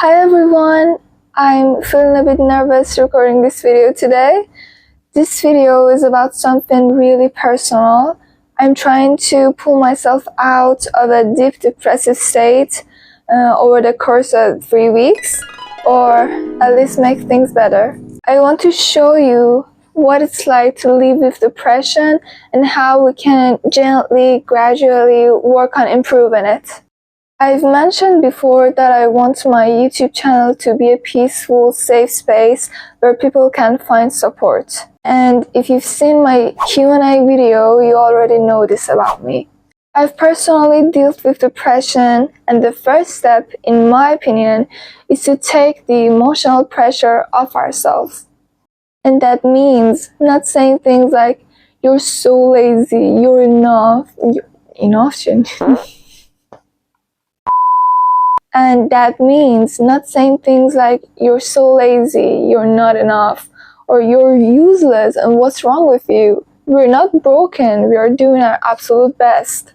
Hi everyone, I'm feeling a bit nervous recording this video today. This video is about something really personal. I'm trying to pull myself out of a deep depressive state over the course of 3 weeks, or at least make things better. I want to show you what it's like to live with depression and how we can gently, gradually work on improving it. I've mentioned before that I want my YouTube channel to be a peaceful, safe space where people can find support. And if you've seen my Q&A video, you already know this about me. I've personally dealt with depression, and the first step, in my opinion, is to take the emotional pressure off ourselves. And that means not saying things like, "You're so lazy, you're enough." Enough? And that means not saying things like, "You're so lazy, you're not enough," or "You're useless and what's wrong with you?" We're not broken, we are doing our absolute best.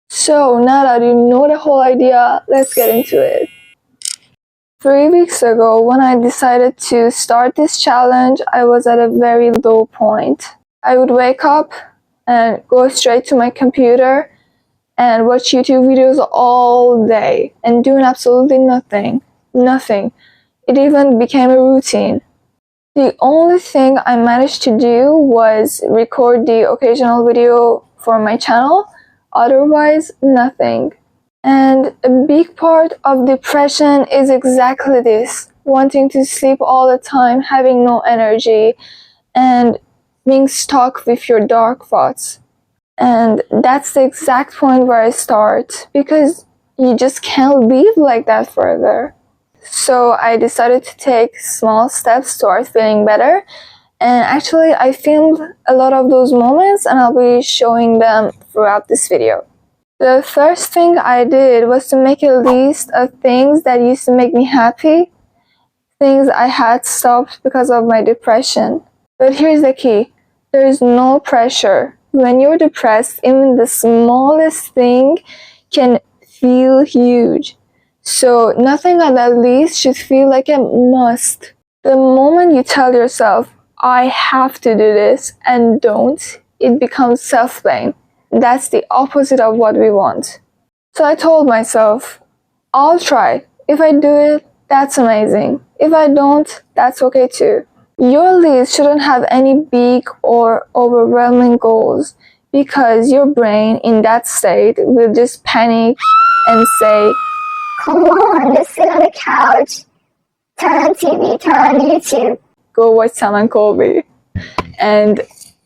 So now that you know the whole idea, let's get into it. 3 weeks ago, when I decided to start this challenge, I was at a very low point. I would wake up and go straight to my computer and watch YouTube videos all day and doing absolutely nothing. It even became a routine. The only thing I managed to do was record the occasional video for my channel, otherwise nothing. And a big part of depression is exactly this: wanting to sleep all the time, having no energy, and being stuck with your dark thoughts. And that's the exact point where I start, because you just can't live like that forever. So I decided to take small steps toward feeling better, and actually I filmed a lot of those moments and I'll be showing them throughout this video. The first thing I did was to make a list of things that used to make me happy, things I had stopped because of my depression. But here's the key: there is no pressure. When you're depressed, even the smallest thing can feel huge. So nothing on that list should feel like a must. The moment you tell yourself, "I have to do this," and don't, it becomes self-blame. That's the opposite of what we want. So I told myself, I'll try. If I do it, that's amazing. If I don't, that's okay too. Your list shouldn't have any big or overwhelming goals, because your brain in that state will just panic and say, "Come on, just sit on the couch, turn on TV, turn on YouTube, go watch Sam and Colby." And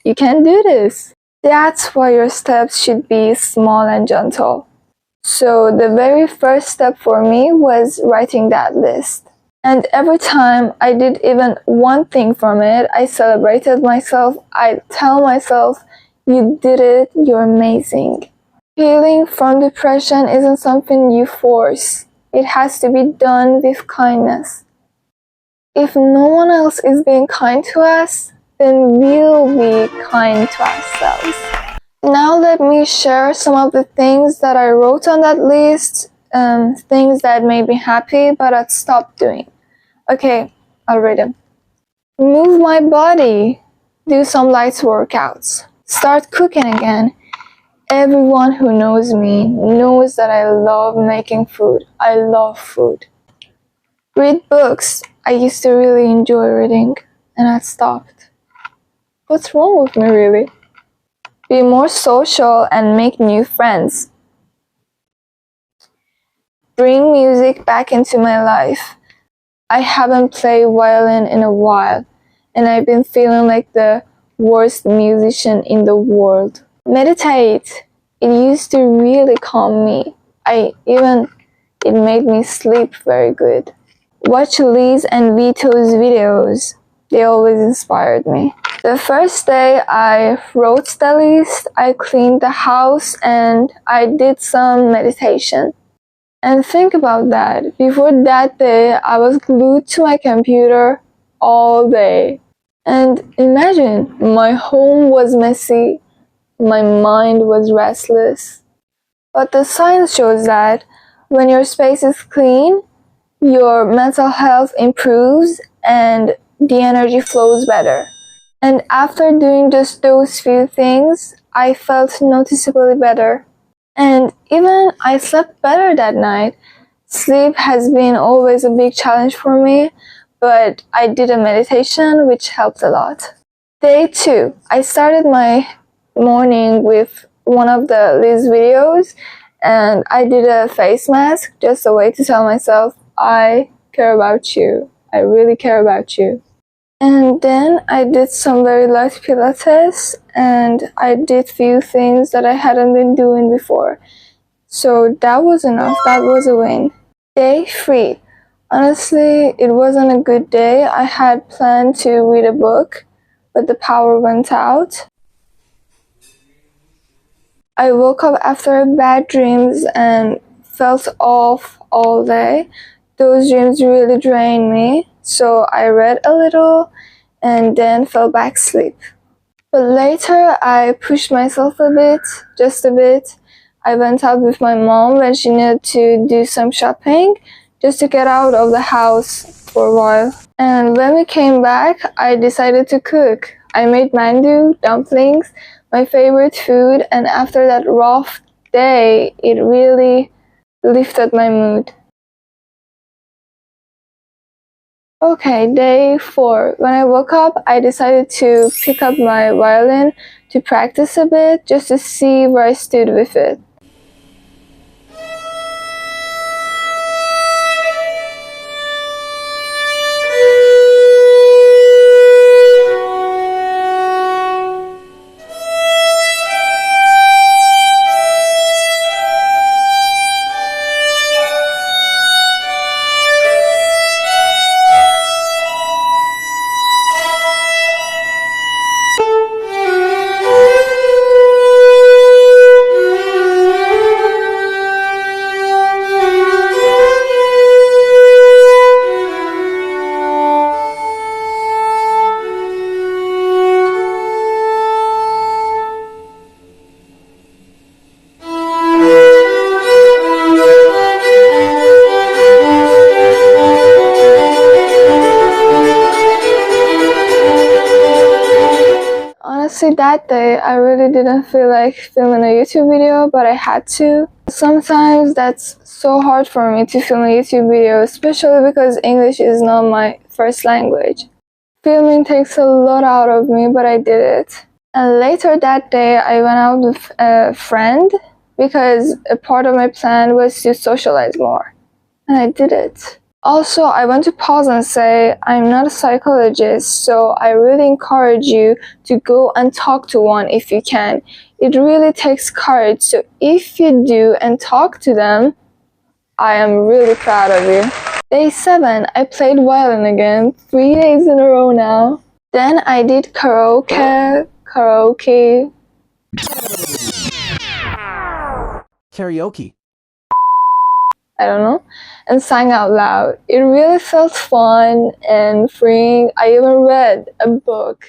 you can't do this. That's why your steps should be small and gentle. So the very first step for me was writing that list. And every time I did even one thing from it, I celebrated myself. I tell myself, "You did it, you're amazing." Healing from depression isn't something you force. It has to be done with kindness. If no one else is being kind to us, then we'll be kind to ourselves. Now let me share some of the things that I wrote on that list, things that made me happy but I stopped doing. Okay, I'll read them. Move my body. Do some light workouts. Start cooking again. Everyone who knows me knows that I love making food. I love food. Read books. I used to really enjoy reading, and I stopped. What's wrong with me, really? Be more social and make new friends. Bring music back into my life. I haven't played violin in a while, and I've been feeling like the worst musician in the world. Meditate. It used to really calm me. It made me sleep very good. Watch Liz and Vito's videos. They always inspired me. The first day I wrote the list, I cleaned the house and I did some meditation. And think about that. Before that day, I was glued to my computer all day. And imagine, my home was messy, my mind was restless. But the science shows that when your space is clean, your mental health improves and the energy flows better. And after doing just those few things, I felt noticeably better. And even I slept better that night. Sleep has been always a big challenge for me, but I did a meditation which helped a lot. Day 2, I started my morning with one of the Liz videos, and I did a face mask, just a way to tell myself, I care about you. I really care about you. And then I did some very light Pilates, and I did few things that I hadn't been doing before. So that was enough, that was a win. Day 3. Honestly, it wasn't a good day. I had planned to read a book, but the power went out. I woke up after bad dreams and felt off all day. Those dreams really drained me, so I read a little and then fell back asleep. But later I pushed myself a bit, just a bit. I went out with my mom when she needed to do some shopping, just to get out of the house for a while. And when we came back, I decided to cook. I made mandu, dumplings, my favorite food, and after that rough day, it really lifted my mood. Okay, day 4. When I woke up, I decided to pick up my violin to practice a bit, just to see where I stood with it. Honestly, that day, I really didn't feel like filming a YouTube video, but I had to. Sometimes that's so hard for me to film a YouTube video, especially because English is not my first language. Filming takes a lot out of me, but I did it. And later that day, I went out with a friend because a part of my plan was to socialize more. And I did it. Also, I want to pause and say I'm not a psychologist, so I really encourage you to go and talk to one if you can. It really takes courage, so if you do and talk to them, I am really proud of you. Day 7, I played violin again, 3 days in a row now. Then I did karaoke. Karaoke. I don't know, and sang out loud. It really felt fun and freeing. I even read a book.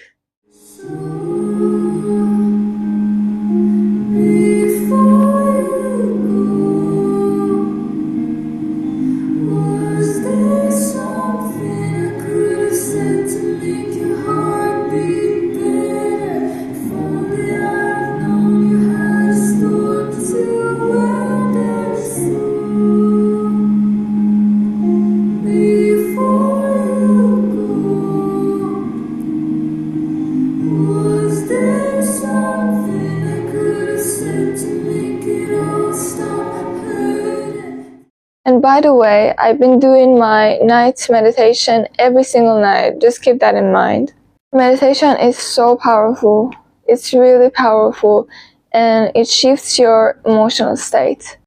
And by the way, I've been doing my night meditation every single night. Just keep that in mind. Meditation is so powerful. It's really powerful, and it shifts your emotional state.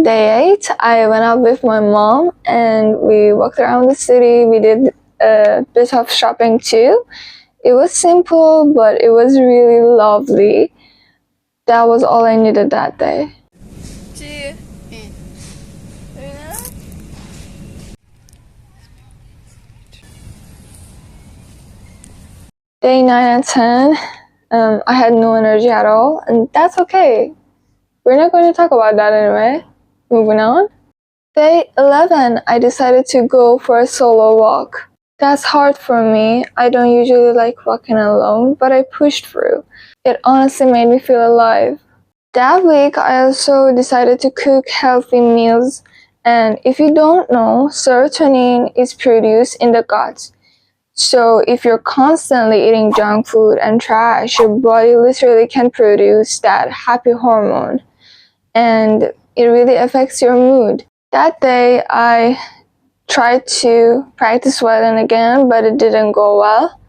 Day 8, I went out with my mom and we walked around the city. We did a bit of shopping too. It was simple, but it was really lovely. That was all I needed that day. Day 9 and 10, I had no energy at all, and that's okay. We're not going to talk about that anyway. Moving on. Day 11, I decided to go for a solo walk. That's hard for me. I don't usually like walking alone, but I pushed through. It honestly made me feel alive. That week, I also decided to cook healthy meals. And if you don't know, serotonin is produced in the gut. So if you're constantly eating junk food and trash, your body literally can produce that happy hormone. And it really affects your mood. That day, I tried to practice violin again, but it didn't go well.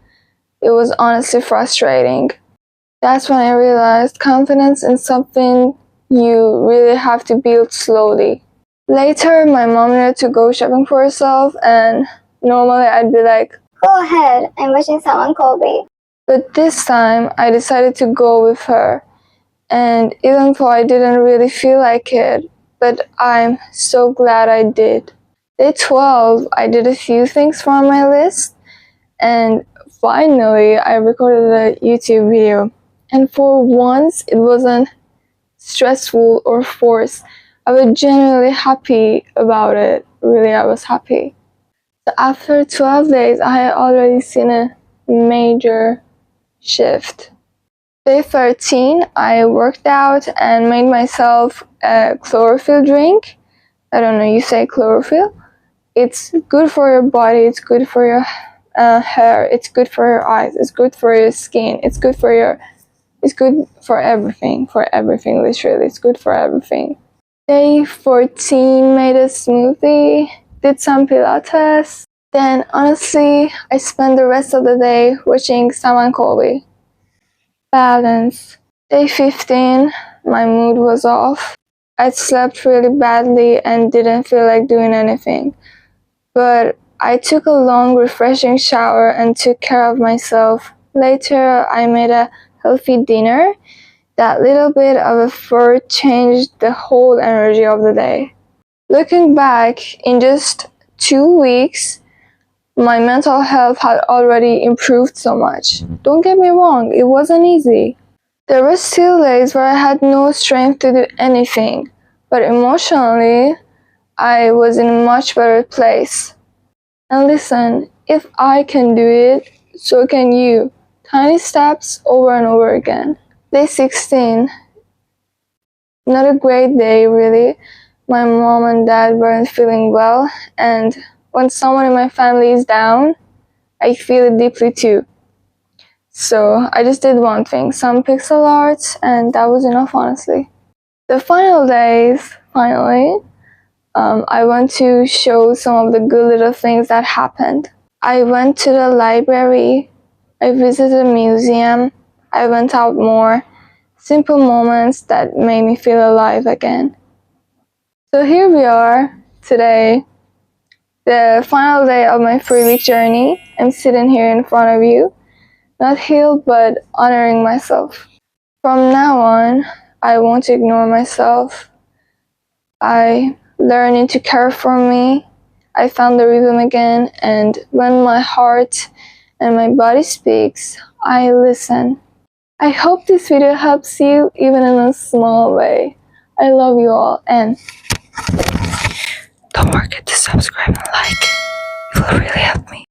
It was honestly frustrating. That's when I realized confidence is something you really have to build slowly. Later, my mom needed to go shopping for herself, and normally I'd be like, "Go ahead, I'm watching someone call me." but this time I decided to go with her. And even though I didn't really feel like it, but I'm so glad I did. Day 12, I did a few things from my list, and finally I recorded a YouTube video. And for once, it wasn't stressful or forced. I was genuinely happy about it. Really, I was happy. So after 12 days, I had already seen a major shift. Day 13, I worked out and made myself a chlorophyll drink. I don't know, you say chlorophyll? It's good for your body, it's good for your hair, it's good for your eyes, it's good for your skin, it's good for everything, literally, it's good for everything. Day 14, made a smoothie, did some Pilates. Then honestly, I spent the rest of the day watching Saman Colby. Balance. Day 15, my mood was off. I slept really badly and didn't feel like doing anything. But I took a long, refreshing shower and took care of myself. Later, I made a healthy dinner. That little bit of effort changed the whole energy of the day. Looking back, in just 2 weeks, my mental health had already improved so much. Don't get me wrong, it wasn't easy. There were still days where I had no strength to do anything, but emotionally, I was in a much better place. And listen, if I can do it, so can you. Tiny steps over and over again. Day 16. Not a great day, really. My mom and dad weren't feeling well, and when someone in my family is down, I feel it deeply too. So I just did one thing, some pixel art, and that was enough, honestly. The final days, finally, I want to show some of the good little things that happened. I went to the library, I visited a museum, I went out more. Simple moments that made me feel alive again. So here we are today, the final day of my 3-week journey. I'm sitting here in front of you, not healed but honoring myself. From now on, I won't ignore myself. I learning to care for me. I found the rhythm again, and when my heart and my body speaks, I listen. I hope this video helps you, even in a small way. I love you all, and don't forget to subscribe and like. It will really help me.